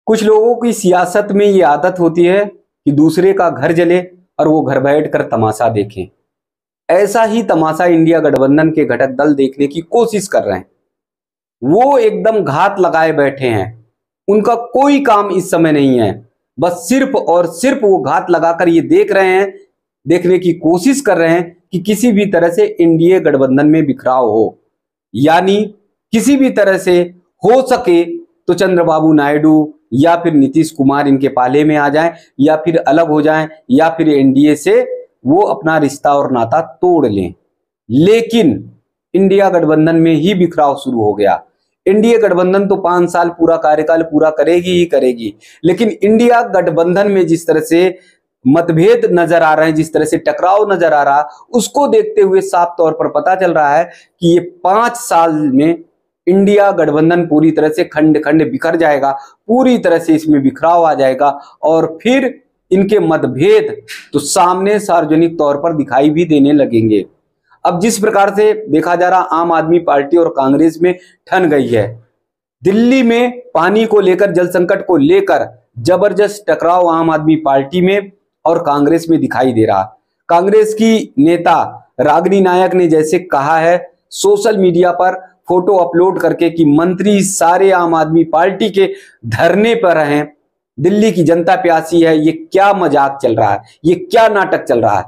कुछ लोगों की सियासत में ये आदत होती है कि दूसरे का घर जले और वो घर बैठकर तमाशा देखें। ऐसा ही तमाशा इंडिया गठबंधन के घटक दल देखने की कोशिश कर रहे हैं। वो एकदम घात लगाए बैठे हैं। उनका कोई काम इस समय नहीं है, बस सिर्फ और सिर्फ वो घात लगाकर ये देख रहे हैं, देखने की कोशिश कर रहे हैं कि किसी भी तरह से इंडिया गठबंधन में बिखराव हो, यानी किसी भी तरह से हो सके तो चंद्रबाबू नायडू या फिर नीतीश कुमार इनके पाले में आ जाएं, या फिर अलग हो जाएं, या फिर एनडीए से वो अपना रिश्ता और नाता तोड़ लें। लेकिन इंडिया गठबंधन में ही बिखराव शुरू हो गया। इंडिया गठबंधन तो 5 साल पूरा कार्यकाल पूरा करेगी ही करेगी, लेकिन इंडिया गठबंधन में जिस तरह से मतभेद नजर आ रहे हैं, जिस तरह से टकराव नजर आ रहा, उसको देखते हुए साफ तौर पर पता चल रहा है कि ये 5 साल में इंडिया गठबंधन पूरी तरह से खंड खंड बिखर जाएगा, पूरी तरह से इसमें बिखराव आ जाएगा और फिर इनके मतभेद तो सामने सार्वजनिक तौर पर दिखाई भी देने लगेंगे। अब जिस प्रकार से देखा जा रहा, आम आदमी पार्टी और कांग्रेस में ठन गई है। दिल्ली में पानी को लेकर, जल संकट को लेकर जबरदस्त टकराव आम आदमी पार्टी में और कांग्रेस में दिखाई दे रहा। कांग्रेस की नेता रागिनी नायक ने जैसे कहा है सोशल मीडिया पर फोटो अपलोड करके कि मंत्री सारे आम आदमी पार्टी के धरने पर हैं, दिल्ली की जनता प्यासी है, ये क्या मजाक चल रहा है, ये क्या नाटक चल रहा है।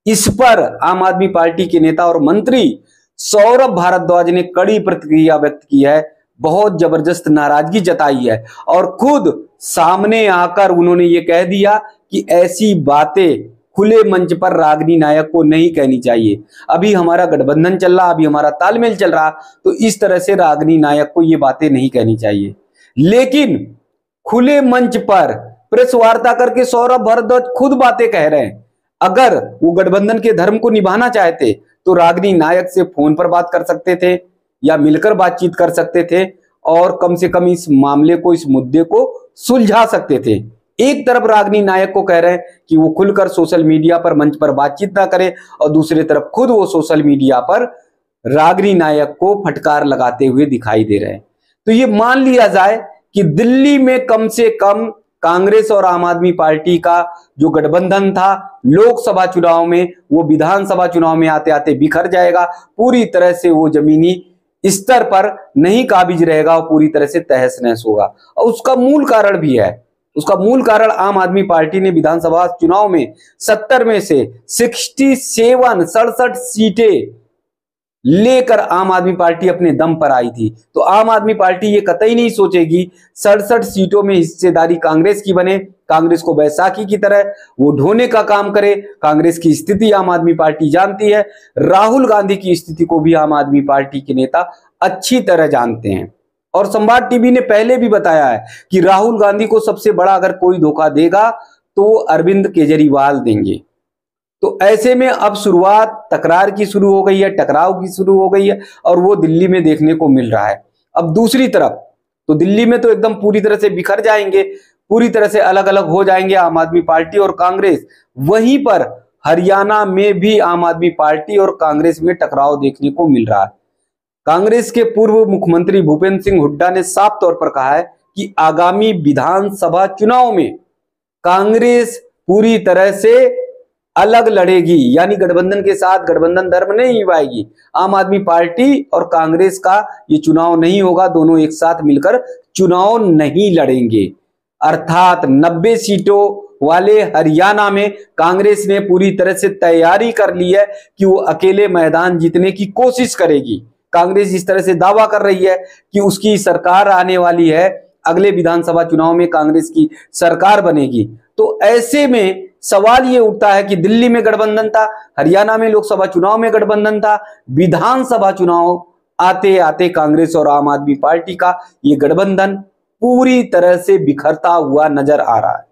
इस पर आम आदमी पार्टी के नेता और मंत्री सौरभ भारद्वाज ने कड़ी प्रतिक्रिया व्यक्त की है, बहुत जबरदस्त नाराजगी जताई है और खुद सामने आकर उन्होंने ये कह दिया कि ऐसी बातें खुले मंच पर रागिनी नायक को नहीं कहनी चाहिए। अभी हमारा गठबंधन चल रहा, अभी हमारा तालमेल चल रहा, तो इस तरह से रागिनी नायक को ये बातें नहीं कहनी चाहिए। लेकिन खुले मंच पर प्रेस वार्ता करके सौरभ भारद्वाज खुद बातें कह रहे हैं। अगर वो गठबंधन के धर्म को निभाना चाहते तो रागिनी नायक से फोन पर बात कर सकते थे या मिलकर बातचीत कर सकते थे और कम से कम इस मामले को, इस मुद्दे को सुलझा सकते थे। एक तरफ रागिनी नायक को कह रहे हैं कि वो खुलकर सोशल मीडिया पर मंच पर बातचीत ना करे और दूसरी तरफ खुद वो सोशल मीडिया पर रागिनी नायक को फटकार लगाते हुए दिखाई दे रहे हैं। तो ये मान लिया जाए कि दिल्ली में कम से कम कांग्रेस और आम आदमी पार्टी का जो गठबंधन था लोकसभा चुनाव में, वो विधानसभा चुनाव में आते आते बिखर जाएगा, पूरी तरह से वो जमीनी स्तर पर नहीं काबिज रहेगा और पूरी तरह से तहस नहस होगा। और उसका मूल कारण भी है, उसका मूल कारण आम आदमी पार्टी ने विधानसभा चुनाव में 70 में से 67 सीटें लेकर आम आदमी पार्टी अपने दम पर आई थी। तो आम आदमी पार्टी ये कतई नहीं सोचेगी 67 सीटों में हिस्सेदारी कांग्रेस की बने, कांग्रेस को बैसाखी की तरह वो ढोने का काम करे। कांग्रेस की स्थिति आम आदमी पार्टी जानती है, राहुल गांधी की स्थिति को भी आम आदमी पार्टी के नेता अच्छी तरह जानते हैं। और संवाद टीवी ने पहले भी बताया है कि राहुल गांधी को सबसे बड़ा अगर कोई धोखा देगा तो अरविंद केजरीवाल देंगे। तो ऐसे में अब शुरुआत तकरार की शुरू हो गई है, टकराव की शुरू हो गई है और वो दिल्ली में देखने को मिल रहा है। अब दूसरी तरफ तो दिल्ली में तो एकदम पूरी तरह से बिखर जाएंगे, पूरी तरह से अलग अलग हो जाएंगे आम आदमी पार्टी और कांग्रेस। वहीं पर हरियाणा में भी आम आदमी पार्टी और कांग्रेस में टकराव देखने को मिल रहा है। कांग्रेस के पूर्व मुख्यमंत्री भूपेंद्र सिंह हुड्डा ने साफ तौर पर कहा है कि आगामी विधानसभा चुनाव में कांग्रेस पूरी तरह से अलग लड़ेगी, यानी गठबंधन के साथ गठबंधन धर्म नहीं निभाएगी। आम आदमी पार्टी और कांग्रेस का ये चुनाव नहीं होगा, दोनों एक साथ मिलकर चुनाव नहीं लड़ेंगे। अर्थात 90 सीटों वाले हरियाणा में कांग्रेस ने पूरी तरह से तैयारी कर ली है कि वो अकेले मैदान जीतने की कोशिश करेगी। कांग्रेस इस तरह से दावा कर रही है कि उसकी सरकार आने वाली है, अगले विधानसभा चुनाव में कांग्रेस की सरकार बनेगी। तो ऐसे में सवाल ये उठता है कि दिल्ली में गठबंधन था, हरियाणा में लोकसभा चुनाव में गठबंधन था, विधानसभा चुनाव आते आते कांग्रेस और आम आदमी पार्टी का ये गठबंधन पूरी तरह से बिखरता हुआ नजर आ रहा है।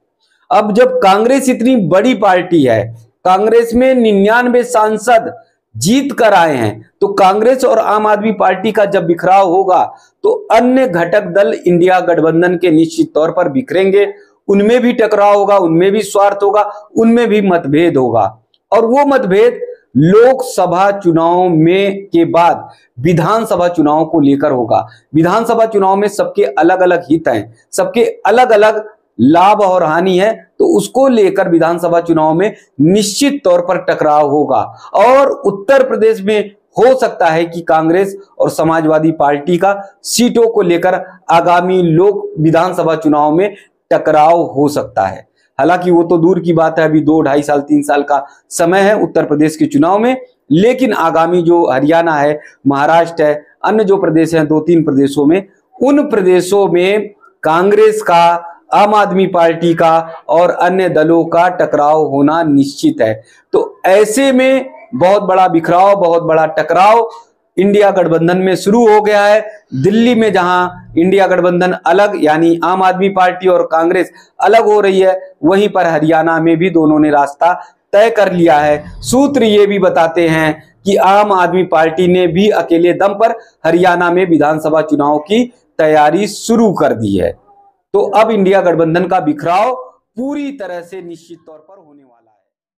अब जब कांग्रेस इतनी बड़ी पार्टी है, कांग्रेस में 99 सांसद जीत कर आए हैं, तो कांग्रेस और आम आदमी पार्टी का जब बिखराव होगा तो अन्य घटक दल इंडिया गठबंधन के निश्चित तौर पर बिखरेंगे, उनमें भी टकराव होगा, उनमें भी स्वार्थ होगा, उनमें भी मतभेद होगा और वो मतभेद लोकसभा चुनाव में के बाद विधानसभा चुनाव को लेकर होगा। विधानसभा चुनाव में सबके अलग अलग हित हैं, सबके अलग अलग लाभ और हानि है, तो उसको लेकर विधानसभा चुनाव में निश्चित तौर पर टकराव होगा। और उत्तर प्रदेश में हो सकता है कि कांग्रेस और समाजवादी पार्टी का सीटों को लेकर आगामी लोक विधानसभा चुनाव में टकराव हो सकता है। हालांकि वो तो दूर की बात है, अभी 2, 2.5 साल 3 साल का समय है उत्तर प्रदेश के चुनाव में, लेकिन आगामी जो हरियाणा है, महाराष्ट्र है, अन्य जो प्रदेश हैं 2-3 प्रदेशों में, उन प्रदेशों में कांग्रेस का, आम आदमी पार्टी का और अन्य दलों का टकराव होना निश्चित है। तो ऐसे में बहुत बड़ा बिखराव, बहुत बड़ा टकराव इंडिया गठबंधन में शुरू हो गया है। दिल्ली में जहां इंडिया गठबंधन अलग, यानी आम आदमी पार्टी और कांग्रेस अलग हो रही है, वहीं पर हरियाणा में भी दोनों ने रास्ता तय कर लिया है। सूत्र ये भी बताते हैं कि आम आदमी पार्टी ने भी अकेले दम पर हरियाणा में विधानसभा चुनाव की तैयारी शुरू कर दी है। तो अब इंडिया गठबंधन का बिखराव पूरी तरह से निश्चित तौर पर होने वाला है।